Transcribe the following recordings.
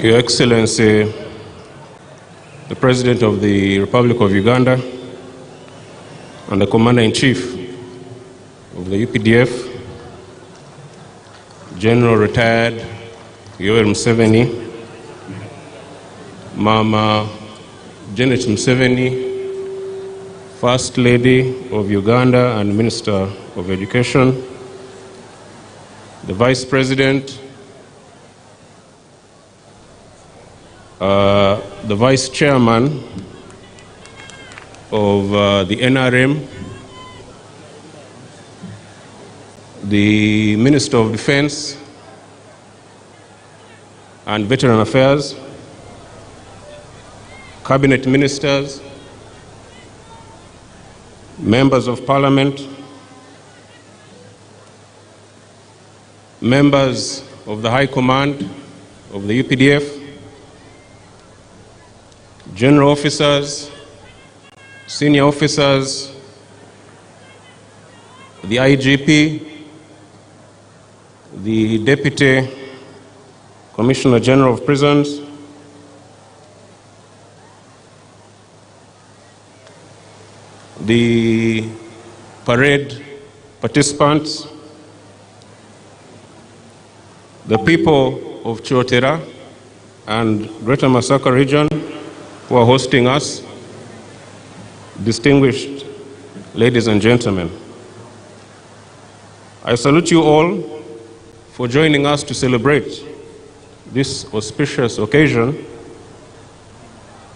Your Excellency, the President of the Republic of Uganda and the Commander-in-Chief of the UPDF, General Retired Yoweri Museveni, Mama Janet Museveni, First Lady of Uganda and Minister of Education, the Vice President, the Vice Chairman of the NRM, the Minister of Defense and Veteran Affairs, Cabinet Ministers, Members of Parliament, members of the High Command of the UPDF, general officers, senior officers, the IGP, the Deputy Commissioner General of Prisons, the parade participants, the people of Chotera and Greater Masaka region who are hosting us, distinguished ladies and gentlemen. I salute you all for joining us to celebrate this auspicious occasion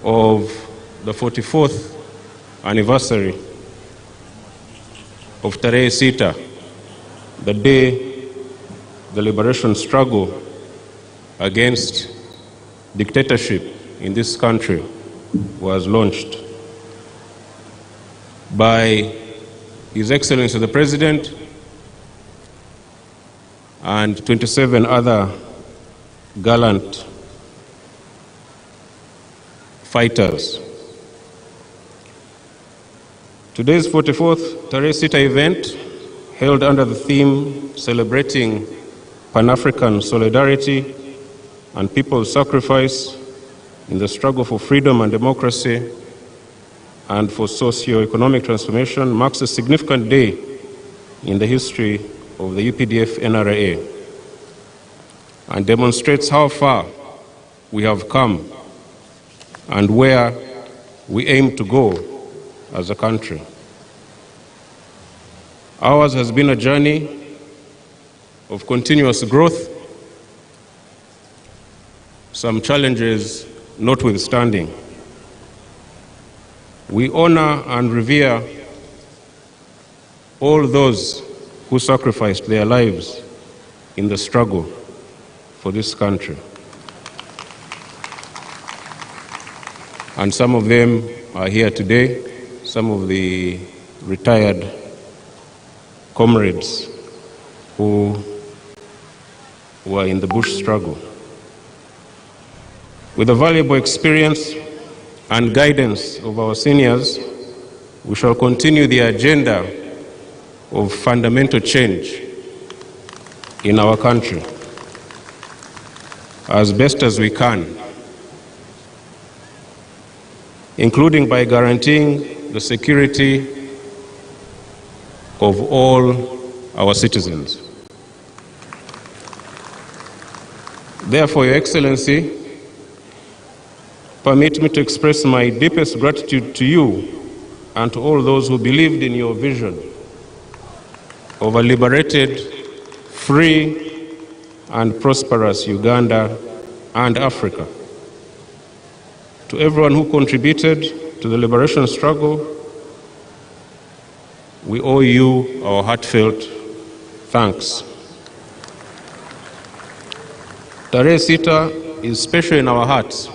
of the 44th anniversary of Tarehe Sita, the day the liberation struggle against dictatorship in this country was launched by His Excellency the President and 27 other gallant fighters. Today's 44th Tarehe Sita event, held under the theme celebrating Pan-African solidarity and people's sacrifice in the struggle for freedom and democracy and for socio-economic transformation, marks a significant day in the history of the UPDF NRA and demonstrates how far we have come and where we aim to go as a country. Ours has been a journey of continuous growth, some challenges notwithstanding. We honor and revere all those who sacrificed their lives in the struggle for this country. And some of them are here today, some of the retired comrades who were in the bush struggle. With the valuable experience and guidance of our seniors, we shall continue the agenda of fundamental change in our country as best as we can, including by guaranteeing the security of all our citizens. Therefore, Your Excellency, permit me to express my deepest gratitude to you and to all those who believed in your vision of a liberated, free, and prosperous Uganda and Africa. To everyone who contributed to the liberation struggle, we owe you our heartfelt thanks. Tarehe Sita is special in our hearts,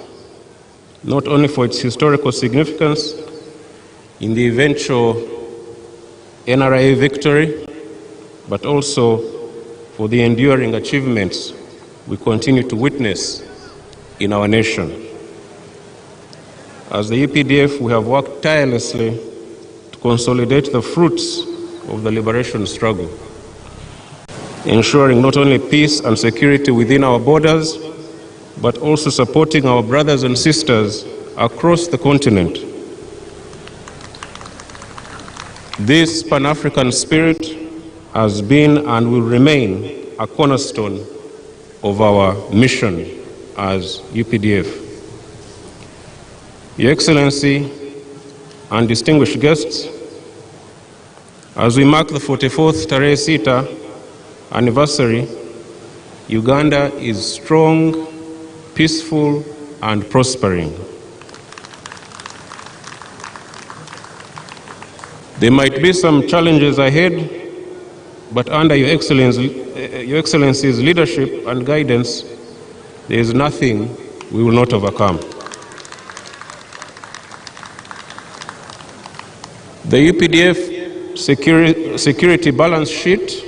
not only for its historical significance in the eventual NRA victory, but also for the enduring achievements we continue to witness in our nation. As the UPDF, we have worked tirelessly to consolidate the fruits of the liberation struggle, ensuring not only peace and security within our borders, but also supporting our brothers and sisters across the continent. This Pan-African spirit has been and will remain a cornerstone of our mission as UPDF. Your Excellency and distinguished guests, as we mark the 44th Tarehe Sita anniversary, Uganda is strong, peaceful, and prospering. There might be some challenges ahead, but under Your Excellency's leadership and guidance, there is nothing we will not overcome. The UPDF security balance sheet,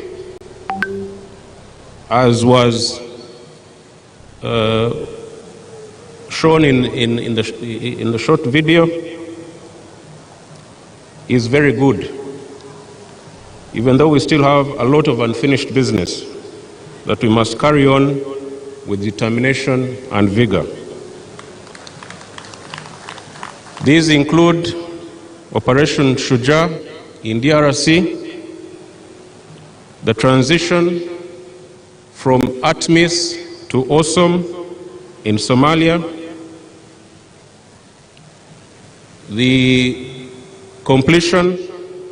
as was shown in the short video, is very good, even though we still have a lot of unfinished business that we must carry on with determination and vigor. These include Operation Shujaa in DRC, the transition from ATMIS to Awesome in Somalia, the completion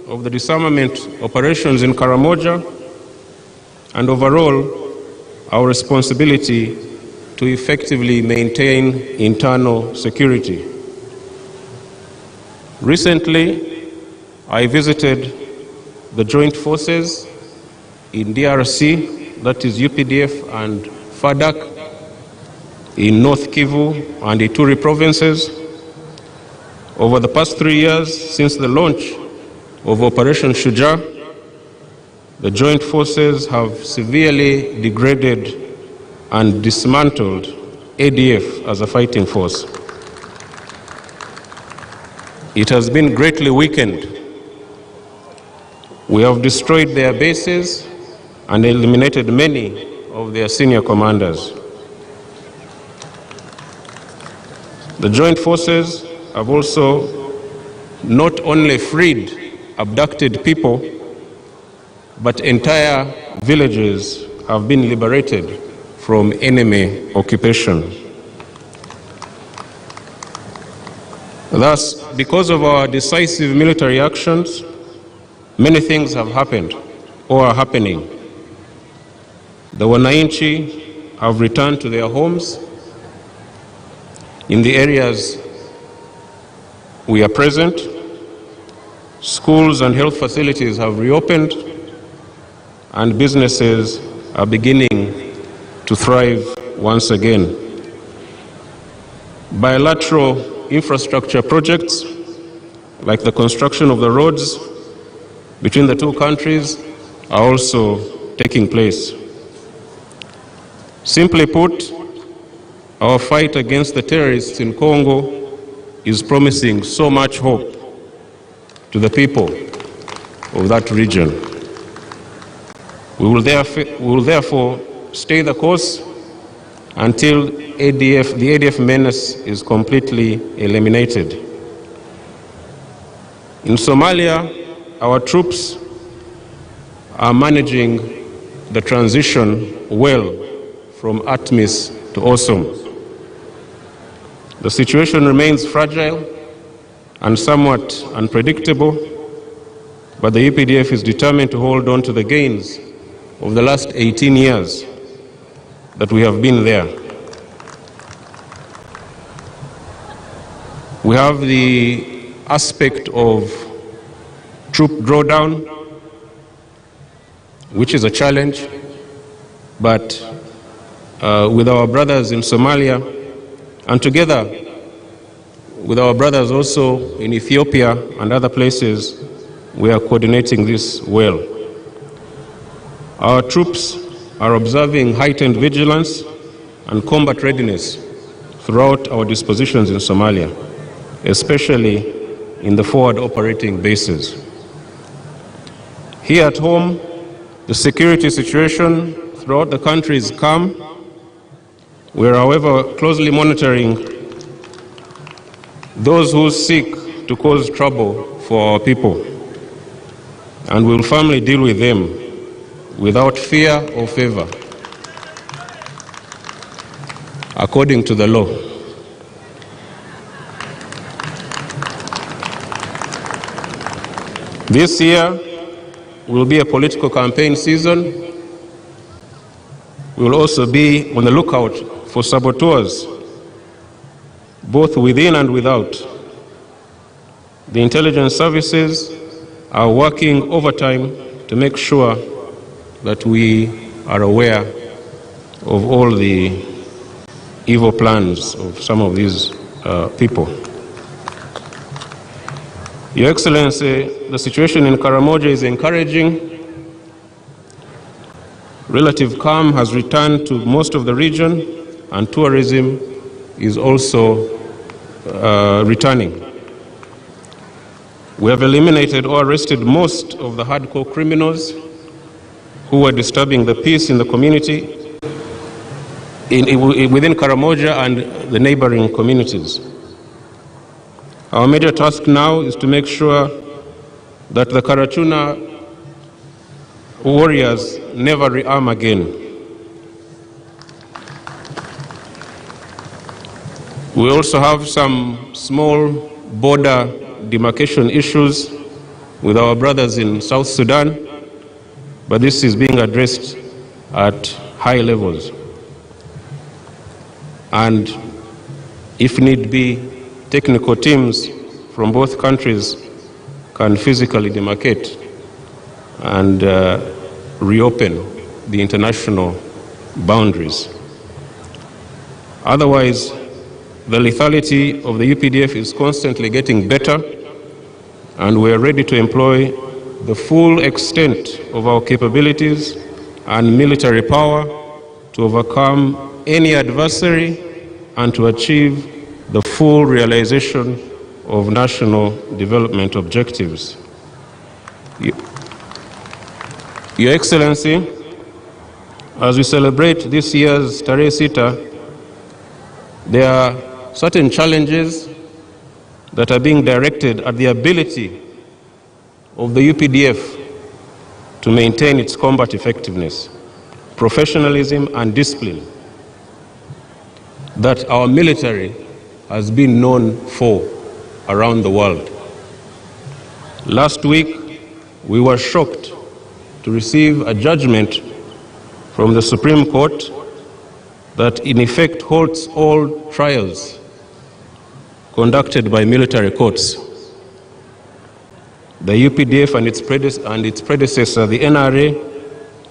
of the disarmament operations in Karamoja, and overall, our responsibility to effectively maintain internal security. Recently, I visited the joint forces in DRC, that is UPDF and FADC, in North Kivu and Ituri provinces. Over the past 3 years, since the launch of Operation Shujaa, the joint forces have severely degraded and dismantled ADF as a fighting force. It has been greatly weakened. We have destroyed their bases and eliminated many of their senior commanders. The joint forces have also not only freed abducted people, but entire villages have been liberated from enemy occupation. Thus, because of our decisive military actions, many things have happened or are happening. The Wananchi have returned to their homes in the areas we are present. Schools and health facilities have reopened, and businesses are beginning to thrive once again. Bilateral infrastructure projects, like the construction of the roads between the two countries, are also taking place. Simply put, our fight against the terrorists in Congo is promising so much hope to the people of that region. We will therefore stay the course until the ADF menace is completely eliminated. In Somalia, our troops are managing the transition well from ATMIS to Awesome. The situation remains fragile and somewhat unpredictable, but the UPDF is determined to hold on to the gains of the last 18 years that we have been there. We have the aspect of troop drawdown, which is a challenge, but with our brothers in Somalia, and together with our brothers also in Ethiopia and other places, we are coordinating this well. Our troops are observing heightened vigilance and combat readiness throughout our dispositions in Somalia, especially in the forward operating bases. Here at home, the security situation throughout the country is calm, We are, however, closely monitoring those who seek to cause trouble for our people, and we will firmly deal with them without fear or favor, according to the law. This year will be a political campaign season. We will also be on the lookout for saboteurs, both within and without. The intelligence services are working overtime to make sure that we are aware of all the evil plans of some of these people. Your Excellency, the situation in Karamoja is encouraging. Relative calm has returned to most of the region, and tourism is also returning. We have eliminated or arrested most of the hardcore criminals who were disturbing the peace in the community within Karamoja and the neighboring communities. Our major task now is to make sure that the Karachuna warriors never rearm again. We also have some small border demarcation issues with our brothers in South Sudan, but this is being addressed at high levels. And if need be, technical teams from both countries can physically demarcate and reopen the international boundaries. Otherwise, the lethality of the UPDF is constantly getting better, and we are ready to employ the full extent of our capabilities and military power to overcome any adversary and to achieve the full realization of national development objectives. Your Excellency, as we celebrate this year's Tarehe Sita, there are certain challenges that are being directed at the ability of the UPDF to maintain its combat effectiveness, professionalism, and discipline that our military has been known for around the world. Last week, we were shocked to receive a judgment from the Supreme Court that in effect halts all trials conducted by military courts. The UPDF and its predecessor, the NRA,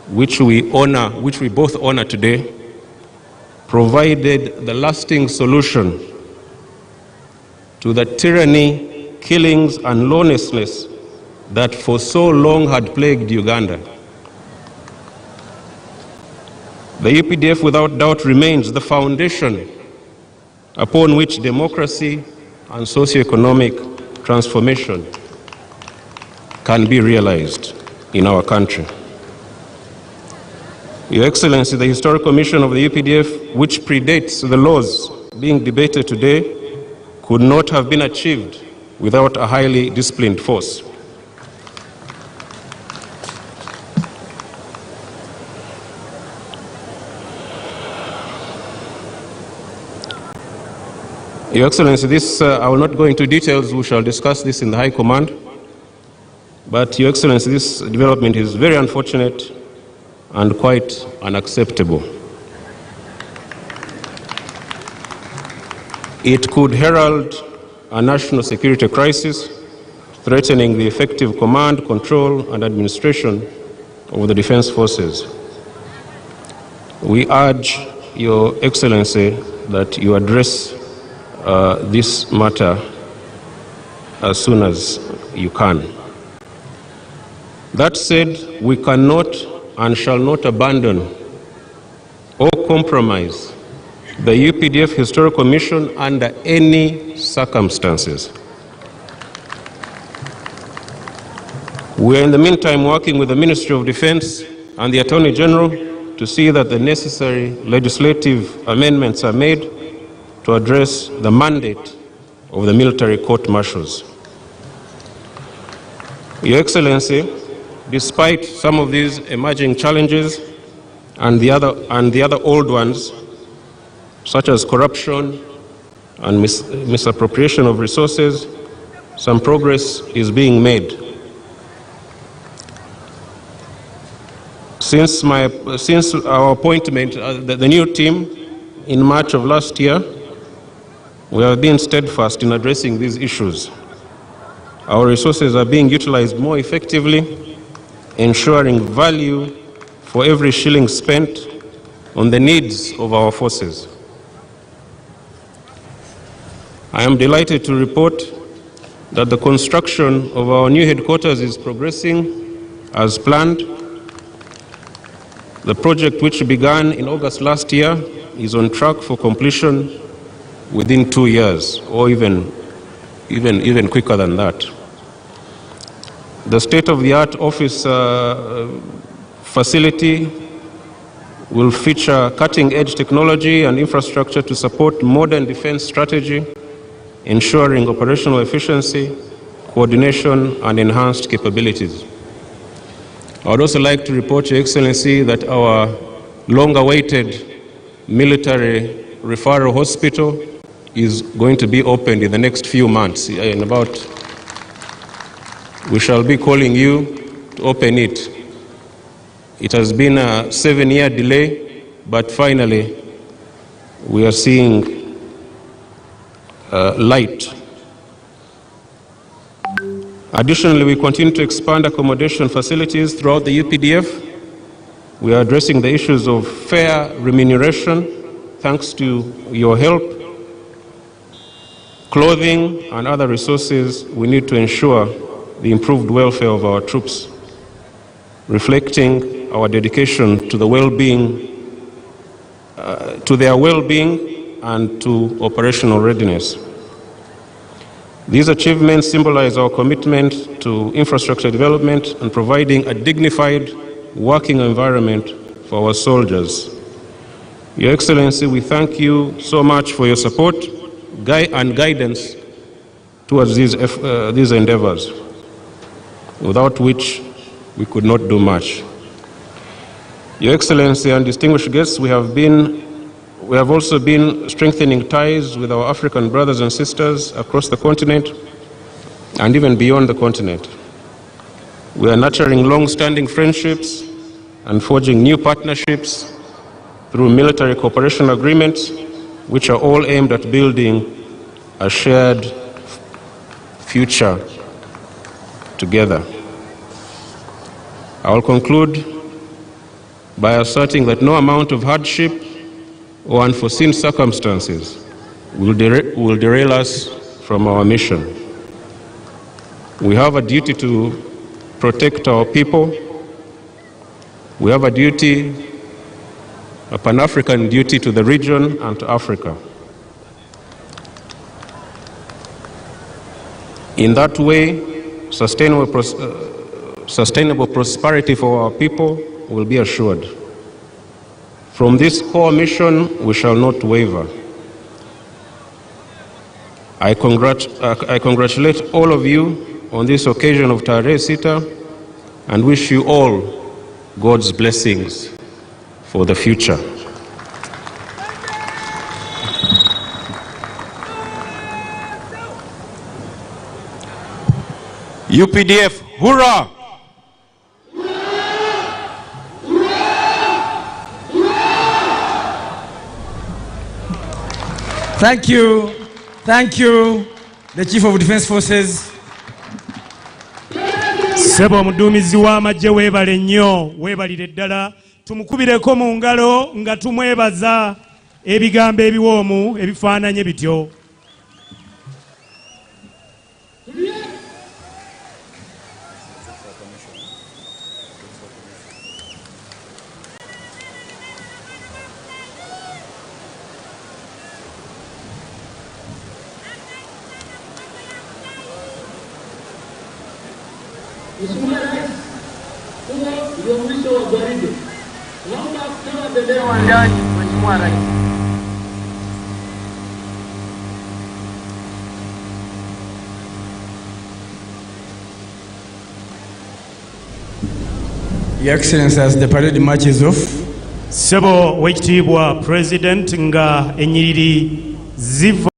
which we both honor today, provided the lasting solution to the tyranny, killings, and lawlessness that for so long had plagued Uganda. The UPDF without doubt remains the foundation upon which democracy and socio-economic transformation can be realized in our country. Your Excellency, the historical mission of the UPDF, which predates the laws being debated today, could not have been achieved without a highly disciplined force. Your Excellency, I will not go into details. We shall discuss this in the High Command. But, Your Excellency, this development is very unfortunate and quite unacceptable. It could herald a national security crisis, threatening the effective command, control, and administration of the defense forces. We urge Your Excellency that you address this matter as soon as you can. That said, we cannot and shall not abandon or compromise the UPDF Historical Mission under any circumstances. We are in the meantime working with the Ministry of Defense and the Attorney General to see that the necessary legislative amendments are made to address the mandate of the military court-martials. Your Excellency, despite some of these emerging challenges and the other old ones, such as corruption and misappropriation of resources, some progress is being made. Since our appointment, the new team in March of last year, we have been steadfast in addressing these issues. Our resources are being utilized more effectively, ensuring value for every shilling spent on the needs of our forces. I am delighted to report that the construction of our new headquarters is progressing as planned. The project, which began in August last year, is on track for completion within 2 years, or even quicker than that. The state-of-the-art office facility will feature cutting-edge technology and infrastructure to support modern defense strategy, ensuring operational efficiency, coordination, and enhanced capabilities. I would also like to report, Your Excellency, that our long-awaited military referral hospital is going to be opened in the next few months. We shall be calling you to open it. It has been a 7-year delay, but finally we are seeing light. Additionally, we continue to expand accommodation facilities throughout the UPDF. We are addressing the issues of fair remuneration, thanks to your help, clothing, and other resources we need to ensure the improved welfare of our troops, reflecting our dedication to the well-being, to their well-being and to operational readiness. These achievements symbolize our commitment to infrastructure development and providing a dignified working environment for our soldiers. Your Excellency, we thank you so much for your support and guidance towards these endeavors, without which we could not do much. Your Excellency and distinguished guests, we have also been strengthening ties with our African brothers and sisters across the continent and even beyond the continent. We are nurturing long-standing friendships and forging new partnerships through military cooperation agreements, which are all aimed at building a shared future together. I will conclude by asserting that no amount of hardship or unforeseen circumstances will derail us from our mission. We have a duty to protect our people. We have a duty, a Pan-African duty to the region and to Africa. In that way, sustainable prosperity for our people will be assured. From this core mission, we shall not waver. I congratulate all of you on this occasion of Tarehe Sita and wish you all God's blessings for the future. UPDF, hurrah! Thank you. Thank you, the Chief of Defense Forces. Sebo mudumizi w'amagye weebale nnyo, weebalire ddala. Tumukubireko mu ngalo nga tumwebaza ebigambo ebiwoomu ebifaananye bityo. Bismillah, your mission was very good. Your Excellency, as the parade marches off, Sebo wekitiibwa President nga ennyiriri ziva